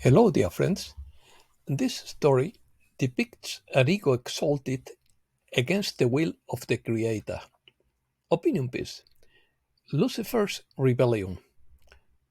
Hello, dear friends. This story depicts an ego exalted against the will of the Creator. Opinion piece: Lucifer's Rebellion.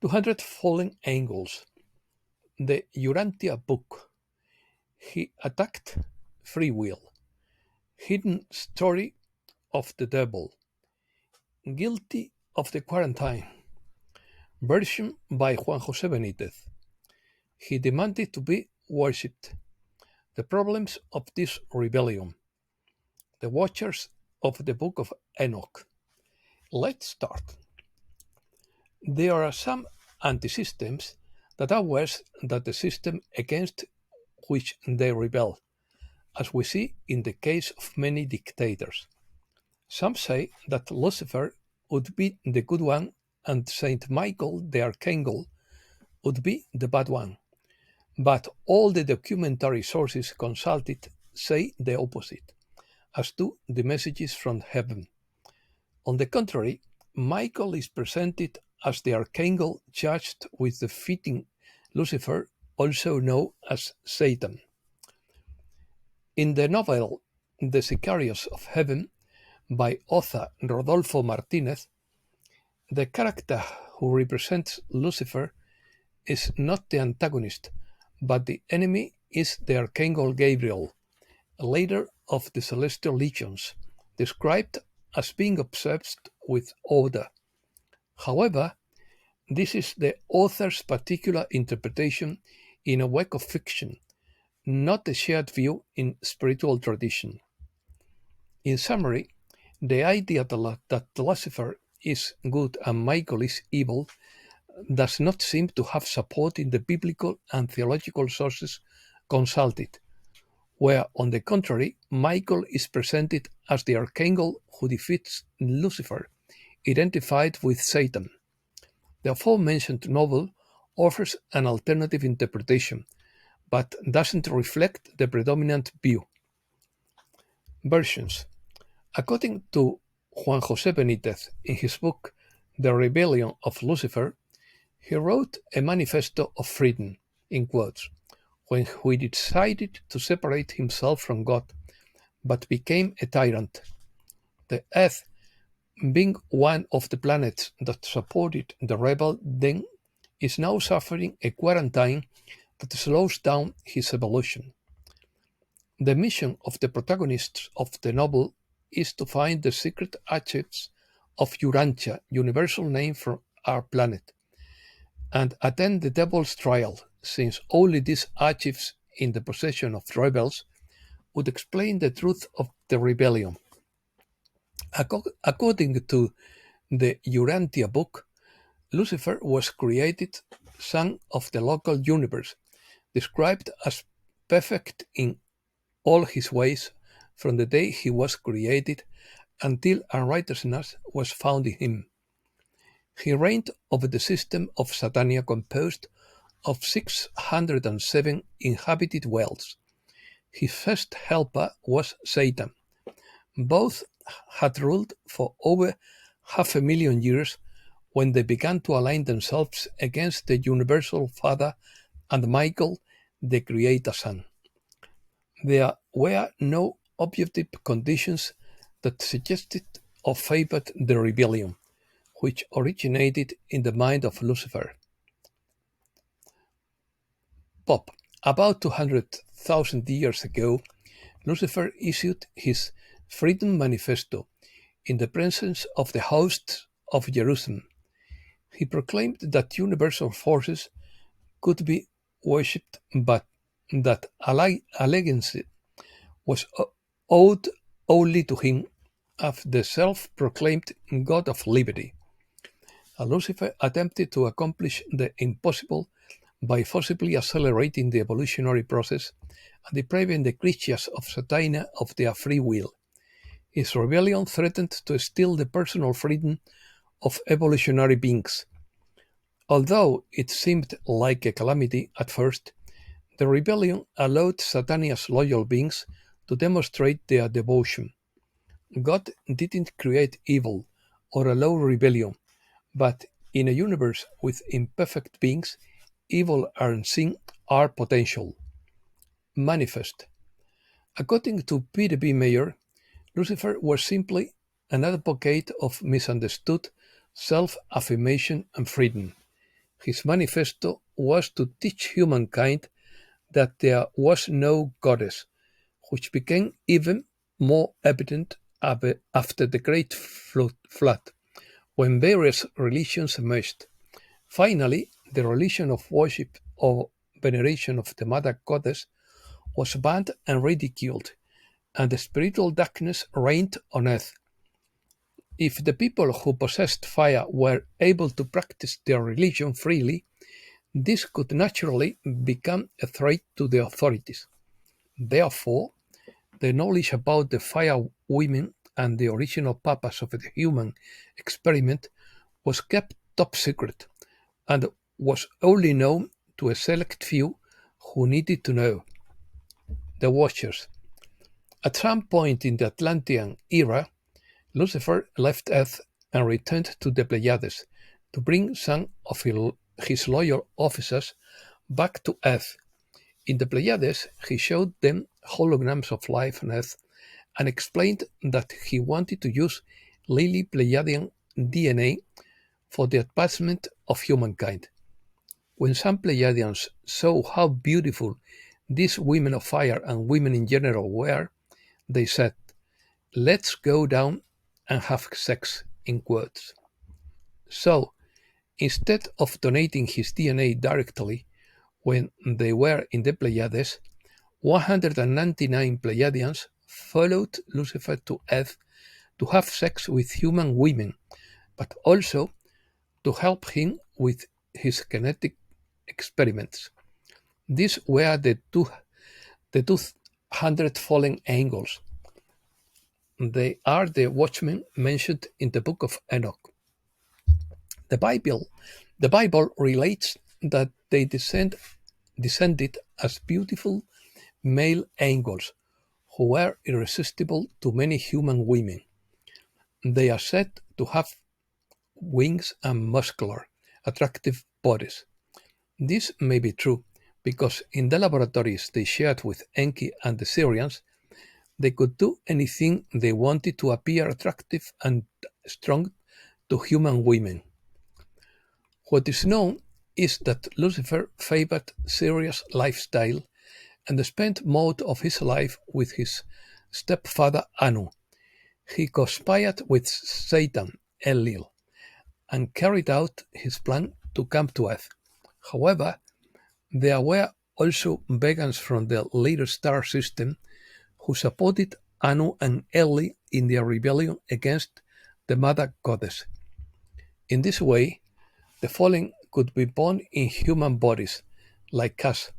200 Fallen Angels. The Urantia Book. He attacked free will. Hidden story of the devil. Guilty of the quarantine. Version by Juan José Benítez. He demanded to be worshipped. The problems of this rebellion. The Watchers of the Book of Enoch. Let's start. There are some anti-systems that are worse than the system against which they rebel, as we see in the case of many dictators. Some say that Lucifer would be the good one and Saint Michael the Archangel would be the bad one, but all the documentary sources consulted say the opposite, as do the messages from heaven. On the contrary, Michael is presented as the archangel charged with defeating Lucifer, also known as Satan. In the novel The Sicarios of Heaven by author Rodolfo Martinez, the character who represents Lucifer is not the antagonist, but the enemy is the Archangel Gabriel, a leader of the celestial legions, described as being obsessed with order. However, this is the author's particular interpretation in a work of fiction, not a shared view in spiritual tradition. In summary, the idea that Lucifer is good and Michael is evil does not seem to have support in the biblical and theological sources consulted, where, on the contrary, Michael is presented as the archangel who defeats Lucifer, identified with Satan. The aforementioned novel offers an alternative interpretation, but doesn't reflect the predominant view. Versions. According to Juan José Benítez in his book The Rebellion of Lucifer, he wrote a manifesto of freedom, in quotes, when he decided to separate himself from God, but became a tyrant. The Earth, being one of the planets that supported the rebel then, is now suffering a quarantine that slows down his evolution. The mission of the protagonists of the novel is to find the secret archives of Urantia, universal name for our planet, and attend the devil's trial, since only these archives in the possession of rebels would explain the truth of the rebellion. According to the Urantia Book, Lucifer was created son of the local universe, described as perfect in all his ways from the day he was created until unrighteousness was found in him. He reigned over the system of Satania composed of 607 inhabited worlds. His first helper was Satan. Both had ruled for over 500,000 years when they began to align themselves against the Universal Father and Michael, the Creator Son. There were no objective conditions that suggested or favored the rebellion, which originated in the mind of Lucifer. Pop. About 200,000 years ago, Lucifer issued his Freedom Manifesto in the presence of the hosts of Jerusalem. He proclaimed that universal forces could be worshipped, but that allegiance was owed only to him as the self-proclaimed God of liberty. Lucifer attempted to accomplish the impossible by forcibly accelerating the evolutionary process and depriving the creatures of Satania of their free will. His rebellion threatened to steal the personal freedom of evolutionary beings. Although it seemed like a calamity at first, the rebellion allowed Satania's loyal beings to demonstrate their devotion. God didn't create evil or allow rebellion, but in a universe with imperfect beings, evil and sin are potential. Manifest. According to Peter B. Mayer, Lucifer was simply an advocate of misunderstood self-affirmation and freedom. His manifesto was to teach humankind that there was no goddess, which became even more evident after the Great Flood, when various religions emerged. Finally, the religion of worship or veneration of the mother goddess was banned and ridiculed, and the spiritual darkness reigned on earth. If the people who possessed fire were able to practice their religion freely, this could naturally become a threat to the authorities. Therefore, the knowledge about the fire women and the original purpose of the human experiment was kept top secret and was only known to a select few who needed to know, the Watchers. At some point in the Atlantean era, Lucifer left Earth and returned to the Pleiades to bring some of his loyal officers back to Earth. In the Pleiades, he showed them holograms of life on Earth and explained that he wanted to use Lily Pleiadian DNA for the advancement of humankind. When some Pleiadians saw how beautiful these women of fire and women in general were, they said, "Let's go down and have sex," in quotes. So, instead of donating his DNA directly when they were in the Pleiades, 199 Pleiadians followed Lucifer to Earth to have sex with human women, but also to help him with his genetic experiments. These were the 200 fallen angels. They are the watchmen mentioned in the book of Enoch. The Bible relates that they descended as beautiful male angels who were irresistible to many human women. They are said to have wings and muscular, attractive bodies. This may be true because in the laboratories they shared with Enki and the Syrians, they could do anything they wanted to appear attractive and strong to human women. What is known is that Lucifer favored serious lifestyle and spent most of his life with his stepfather Anu. He conspired with Satan, Enlil, and carried out his plan to come to Earth. However, there were also vegans from the later star system who supported Anu and Enlil in their rebellion against the mother goddess. In this way, the fallen could be born in human bodies, like us,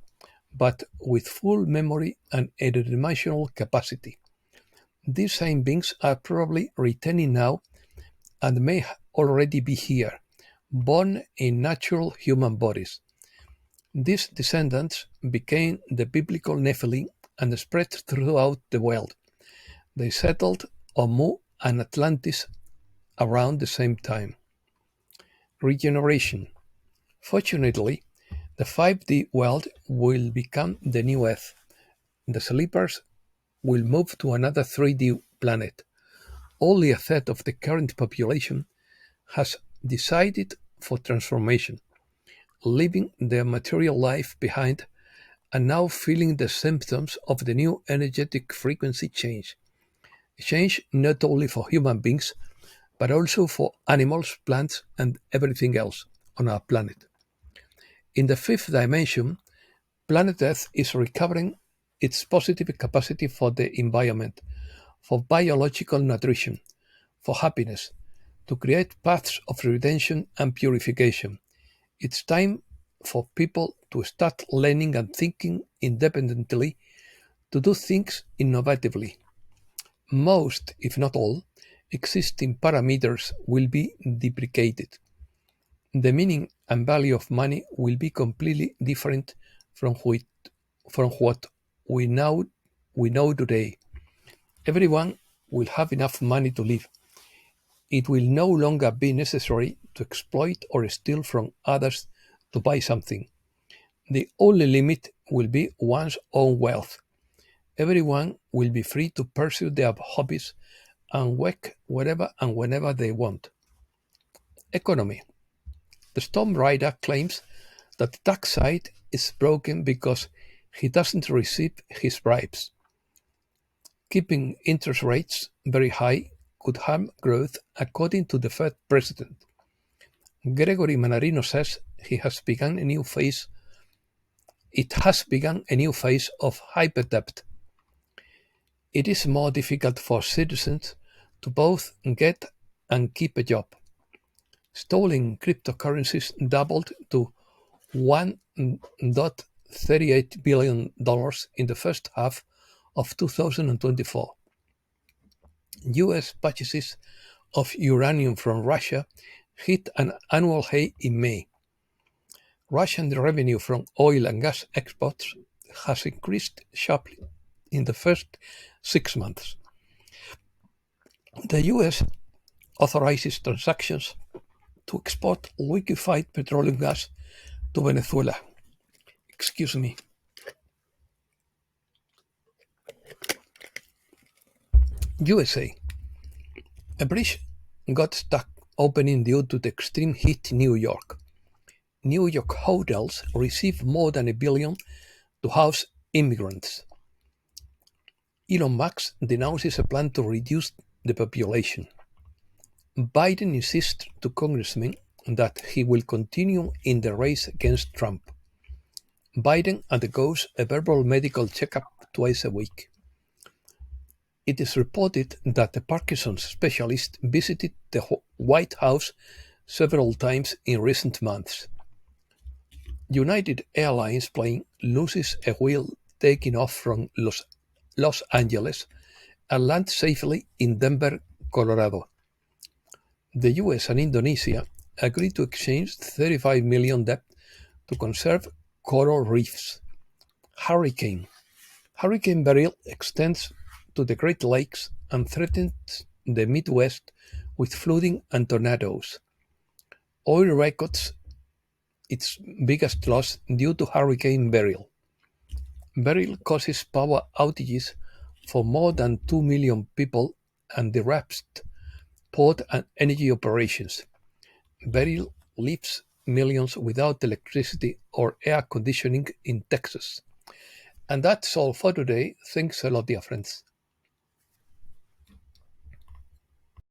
but with full memory and interdimensional capacity. These same beings are probably returning now and may already be here, born in natural human bodies. These descendants became the biblical nephilim and spread throughout the world. They settled on Mu and Atlantis around the same time. Regeneration. Fortunately, the 5D world will become the new Earth. The sleepers will move to another 3D planet. Only a third of the current population has decided for transformation, leaving their material life behind and now feeling the symptoms of the new energetic frequency change. A change not only for human beings, but also for animals, plants, and everything else on our planet. In the fifth dimension, planet Earth is recovering its positive capacity for the environment, for biological nutrition, for happiness, to create paths of redemption and purification. It's time for people to start learning and thinking independently, to do things innovatively. Most, if not all, existing parameters will be deprecated. The meaning and value of money will be completely different from what we know today. Everyone will have enough money to live. It will no longer be necessary to exploit or steal from others to buy something. The only limit will be one's own wealth. Everyone will be free to pursue their hobbies and work wherever and whenever they want. Economy. The Storm Rider claims that the tax side is broken because he doesn't receive his bribes. Keeping interest rates very high could harm growth, according to the Fed president. Gregory Manarino says it has begun a new phase of hyperdebt. It is more difficult for citizens to both get and keep a job. Stolen cryptocurrencies doubled to $1.38 billion in the first half of 2024. U.S. purchases of uranium from Russia hit an annual high in May. Russian revenue from oil and gas exports has increased sharply in the first 6 months. The U.S. authorizes transactions to export liquefied petroleum gas to Venezuela. Excuse me. USA. A bridge got stuck opening due to the extreme heat in New York. New York hotels receive more than $1 billion to house immigrants. Elon Musk denounces a plan to reduce the population. Biden insists to congressmen that he will continue in the race against Trump. Biden undergoes a verbal medical checkup twice a week. It is reported that a Parkinson's specialist visited the White House several times in recent months. United Airlines plane loses a wheel taking off from Los Angeles and lands safely in Denver, Colorado. The US and Indonesia agreed to exchange $35 million debt to conserve coral reefs. Hurricane Beryl extends to the Great Lakes and threatens the Midwest with flooding and tornadoes. Oil records its biggest loss due to Hurricane Beryl. Beryl causes power outages for more than 2 million people and disrupts port and energy operations. Beryl leaves millions without electricity or air conditioning in Texas. And that's all for today. Thanks a lot, dear friends.